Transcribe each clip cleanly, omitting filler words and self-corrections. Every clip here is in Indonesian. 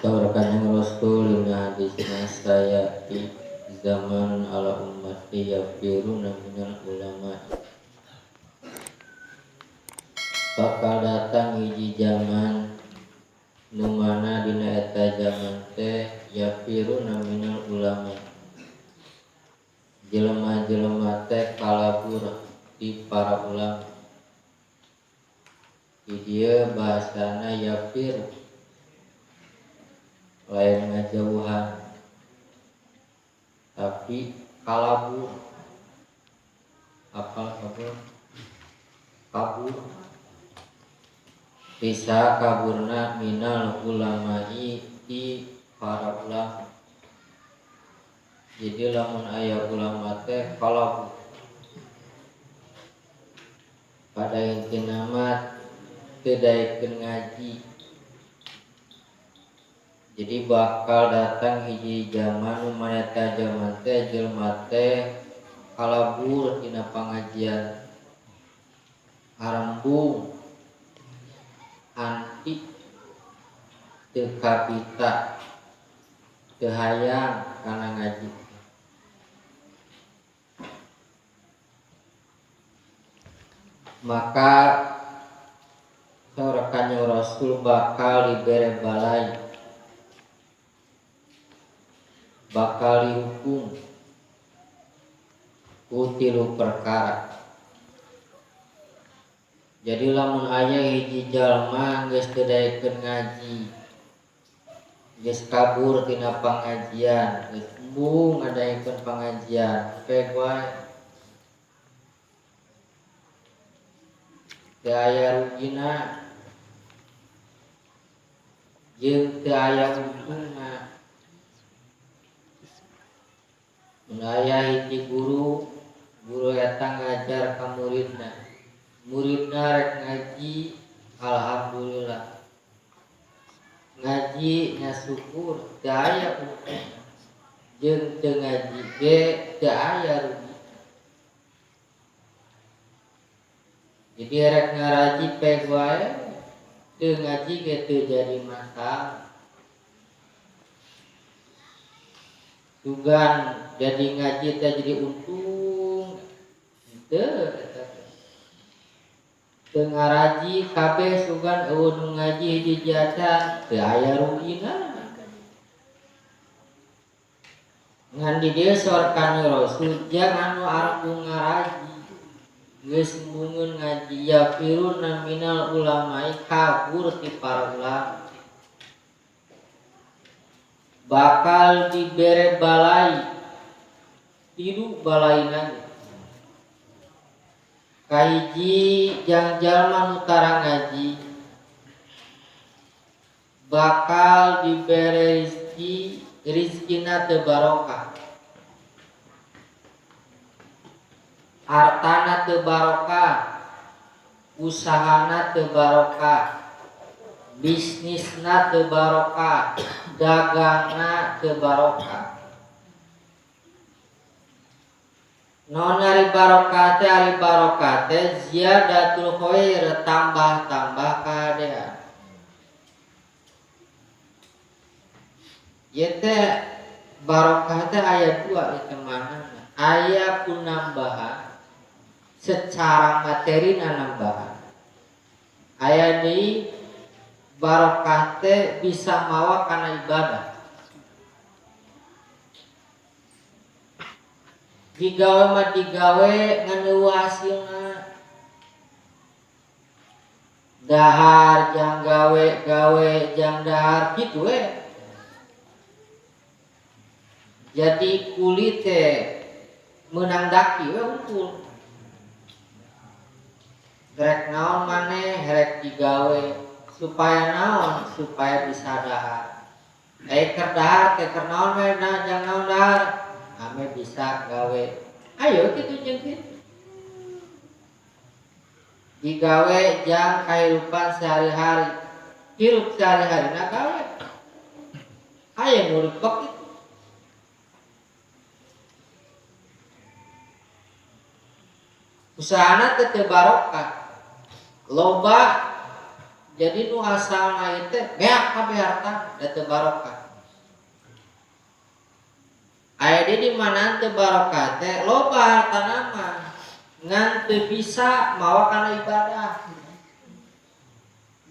Saur kanjeng Rasul dina hadisna saya di zaman ala ummati yafiruna minal ulama. Bakal datang hiji zaman nu mana dina eta zaman teh yafiruna minal ulama. Jelema-jelema teh kalabur di para ulama. Di dieu bahasana yafir lain ngajauhan tapi kalabur kabur bisa kaburna minal ulama'i di para ulama. Jadi lamun aya ulama teh kalabur pada intina mah teu daekeun ngaji. Jadi bakal datang hiji zaman nu maneta zaman teh jelema teh kalabur dina pangajian, harembung, anti, teu kapita, teu hayang kana ngaji. Maka saur kanjeng Rasul bakal dibere balai, bakal dihukum ku tilu perkara. Jadi lamun aya hiji jalma geus teu daekeun ngaji, geus kabur tina pangajian, geus embung ngadaekeun pangajian, peg wae teu aya rugina jeung teu aya untungna. Mun aya hiji guru eta ngajar ka muridna rek ngaji, alhamdulillah. Ngaji nya syukur, teu aya untung. Jeung teu ngaji ge teu aya rugi. Jadi rek ngaraji peg wae, teu ngaji ge teu jadi masalah. Sugan jadi ngaji teh jadi untung, teu ngaraji kabeh sugan eueuh nu ngaji hiji jajan teu aya rugina. Ngan di dieu saur kanjeng Rasul jangan anu arep ngaraji geus embungeun ngaji yafiruna minal ulama'i kabur ti para ulama. Bakal dibere balai, tilu balaina. Kahiji jang jalma nu tara ngaji bakal dibere rizkina teu barokah, hartana teu barokah, usahana teu barokah, bisnisna teu barokah, dagangna teu barokah. Non ari barokah teh ziyadatul khair, tambah-tambah kahadean. Ieu teh barokah teh aya dua di manehna. Aya punambahan secara materina nambahan. Aya deui barokah teh bisa mawa kana ibadah. Digawe mah digawe ngan eueuh hasilna. Dahar jang gawe jang dahar kitu we. Jadi kulit teh meunang daki we unggul. Rek naon maneh rek digawe supaya naon? Supaya bisa dahar. Keur dahar teh keur naon we jang naon dahar? Ame bisa gawe. Ayo kitu jeung kitu. Digawe jang kahirupan sehari-hari. Hirup sehari-hari na gawe. Aya nu lipek itu. Usahana teu barokah. Loba Jadi nu asalna ieu teh beak kabeh harta da teu barokah. Aya di mana teu barokah teh loba hartana mah ngan teu bisa mawa kana ibadah.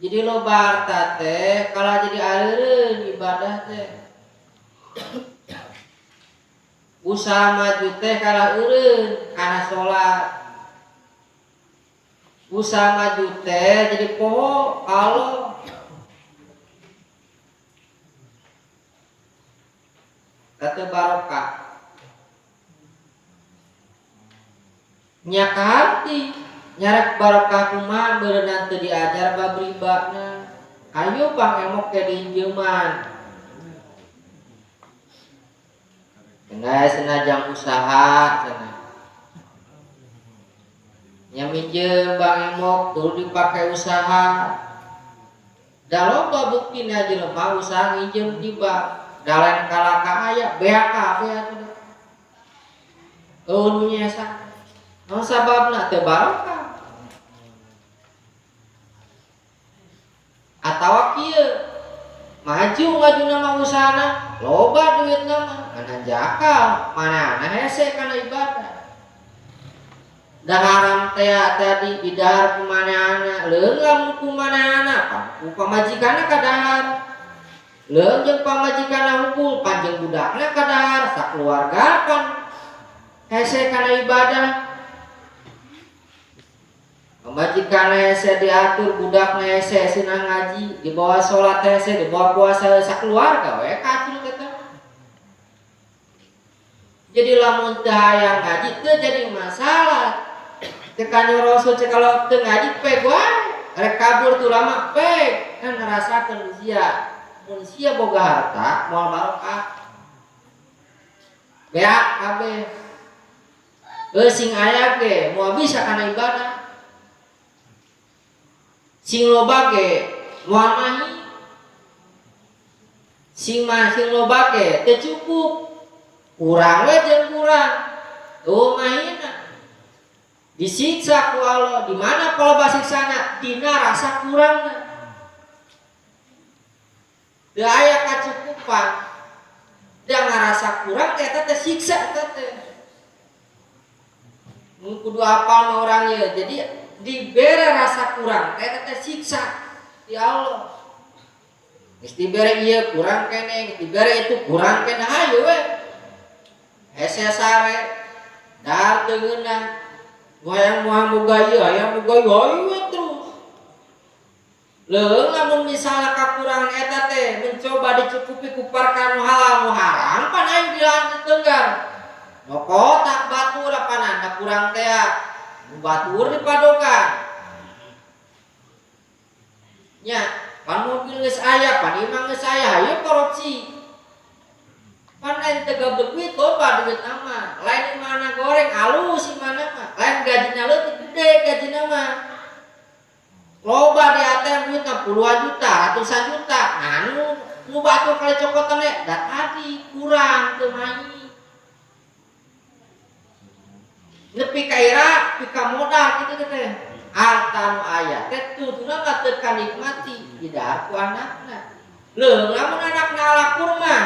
Jadi loba harta teh kalau jadi aleureun ibadah teh. Usaha maju teh kalah eureun kana salat. Usaha maju teh jadi poho Allah. Teu barokah. Nya ka hati nyarek barokah kumaha beunang teu diajar bab ribana. Ayo Bang emok ke diinjeuman. Cenah senajang usaha cenah. Nya minjem Bang emok tuluy dipake usaha. Da loba buktina jelema usaha nginjem di bank. Da lain kalaka aya beak kabeh atuh. Eueuh nyesa. Naon sababna teu barokah. Atawa kieu maju nama usahana loba duitna mah ngan jakal manehna hese kana ibadah. Da haram teh tadi didahar ku manehna leung lamun ku manehna ku pamajikanna kadahar. Leung jeung pamajikanna hungkul panjang budakna kadahar sakeluarga pan hese kana ibadah. Pamajikanna hese diatur budakna hese sinah ngaji dibawa salat hese dibawa puasa sakeluarga we kacil eta. Jadi lamun teu hayang ngaji teu jadi masalah. Teu kanyorosot kalau teu ngaji peg wae rek kabur tu lama peg kan ngarasakeun sia. Mun sia boga harta moal barokah. Beak kabeh. Sing aya ge moal bisa kana ibadah. Sing loba ge moal mahi. Sing loba ge teu cukup. Kurang we jeung kurang. Tuh mahina. Disiksa ku Allah. Di mana kalau basiksana? Dina rasa kurangna. Da aya kacukupan. Da ngarasa kurang eta teh siksa eta teh. Mun kudu apal mah urang ieu. Jadi dibere rasa kurang eta teh siksa di Allah. Geus dibere ieu kurang keneh, geus dibere itu kurang keneh hayu we. Hese sare dar teu ngeunah. Wayang moal boga ieu, aya boga ieu hayu we terus. Leung lamun misalna kakurangan eta teh mencoba dicukupi ku perkara halal haram pan ayo dilanjut tenggar. Nokotak batur apanana kurang teh batur di padokan. Nya, pan mobil geus aya, pan imah geus aya, hayu korupsi. Pan lain teu gablek duit loba duit mah. Lain imahna goreng alus imahna mah. Lain gajina leutik gede gajina mah. Loba di ATM duitna puluhan juta, ratusan juta. Anu nu batur kali cokotan we da tadi kurang teu mahi. Nepi ka ira, pika modal kitu teh. Harta nu aya teh tutuna mah teu kanikmati didahar ku anakna. Leung lamun anakna alakur mah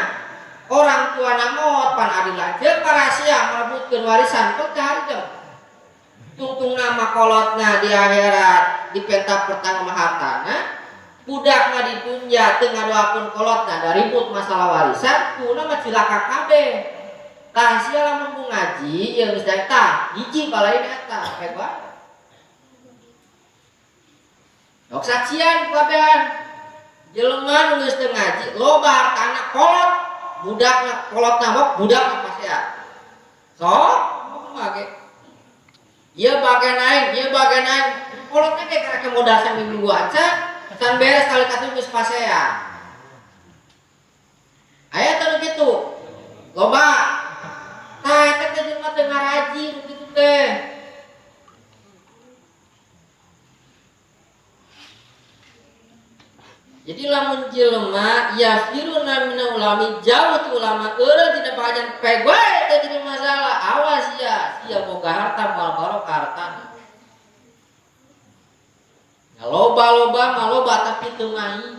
orang tuana maot pan adi lanceuk parasia merebutkeun warisan teh hareup. Tungtung nama kolotna di akhirat dipenta pertang hartana budakna ditunja teu ngadoakeun kolotna da ribut masalah warisan kuna mah cilaka kabeh. Tah sia lamun ngaji ieu geus tah hiji balain eta bae bae. Dok saksian kabehan jelema nu geus teu ngaji loba hartana kolot budakna kolotna mah budakna pasea. Sok kumaha ge ieu bagian aing kolotna ge karek modal saminggu aca can beres kali katu geus pasea. Aya teh kitu. Loba. Tah eta teh jelema teu ngaraji kitu teh. Jadi lamun jelema ya firuna mina ulami jauh ti ulama eureun tina pahajan peg wae teh jadi masalah. Awas ya, sia boga harta moal barokah hartana. Ya loba mah loba sakit temahi.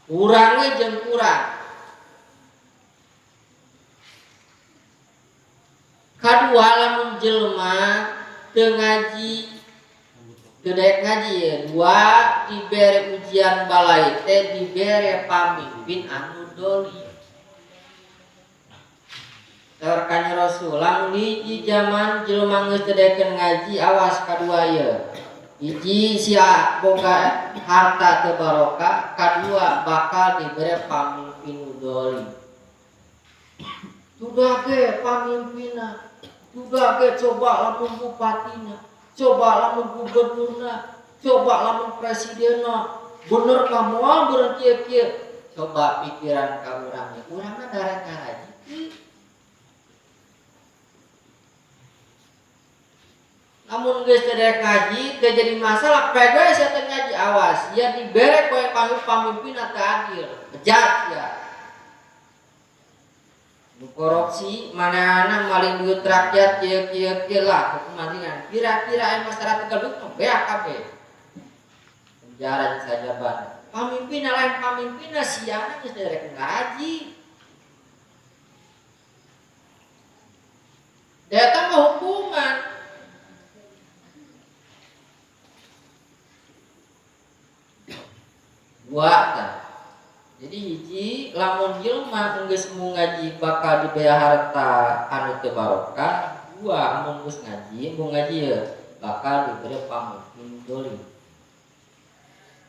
Kurangnya jeung kurang. Kadua lamun jelema teu ngaji teu daek ngaji ya. Dua dibere ujian balai teh dibere pamimpin anu doli. Terkanya Rasul lamun hiji zaman jelema geus teu daekeun ngaji awas kadua ieu. Hiji sia boga harta teu barokah, kadua bakal dibere pamimpin doli. Sudah ge pamimpinna, sudah ge coba lamun bupatina, coba lamun gubernurna, coba lamun presidenna, bener ka moal beureun kieu-kieu. Coba pikiran ka urang ge, urangna darek ngaji. Namun geus teu daek ngaji, teu jadi masalah pege sia teu ngaji awas, ya dibere poe pamimpin teu adil, bejat ya. Korupsi manehna maling duit rakyat kieu lah kepentingan. Kira-kira masyarakat gedut mah beak kabeh. Penjara saja ban. Pamimpin lain pamimpinna siana geus derek ngaji. Eta mah hukuman. Dua tah. Jadi hiji lamun jelema geus mau ngaji bakal dibere harta anu teu barokah. Dua mun geus ngaji, mau ngaji ya bakal dibere pamimpin dolim.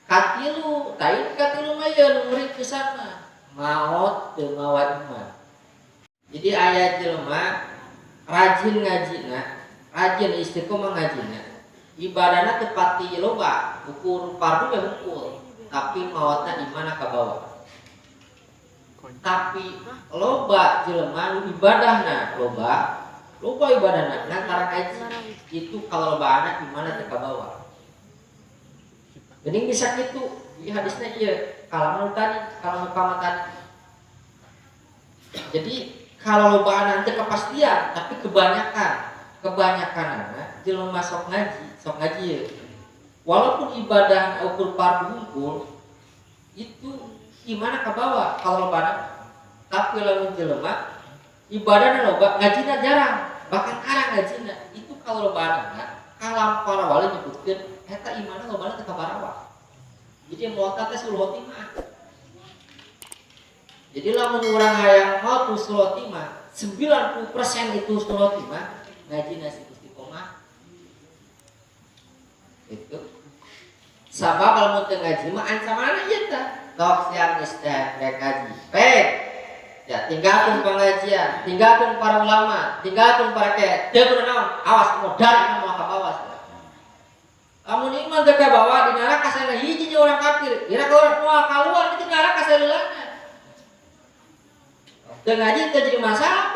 Katilu, tain katilu mah ya nu murid pisan mah maot teu mawa iman. Jadi aya jelema rajin ngajina, rajin istiqomah ngajina. Ibadahna teu pati loba, ukur fardu mah ukur, tapi maotna imana ka bawah. Tapi loba jelema nu ibadahna loba ibadahna ngantara kaji itu kalau loba anak gimana teh ka bawah. Geuning bisa kitu di hadisna ieu kalamun tadi. Jadi kalau loba anak teh kepastian tapi kebanyakan anak jelema sok ngaji ieu. Walaupun ibadah ukur fardu unggul itu gimana ke bawah kalau loba, tapi lamun jelema ibadahna loba ngajina jarang bahkan arang ngajina itu kalau loba kalam para wali nyebutkeun eta imanna lobana teu kabarawa. Jadi moal teh sul khotimah. Jadi lamun urang hayang mau sul khotimah 90% itu sul khotimah ngajina istiqomah. Itu sabab lamun teu ngaji mah ancamanna ieu tah tok siang istirahat ngaji. Ya tinggalkan pengajian, tinggalkan para ulama, tinggalkan para kiai. Dia kudu naon? Awas modal mau ka bawah. Amun iman teu ka bawah di neraka sana hiji orang kafir. Kira ka moal kaluar di neraka saleuleuna. Teu ngaji teu jadi masalah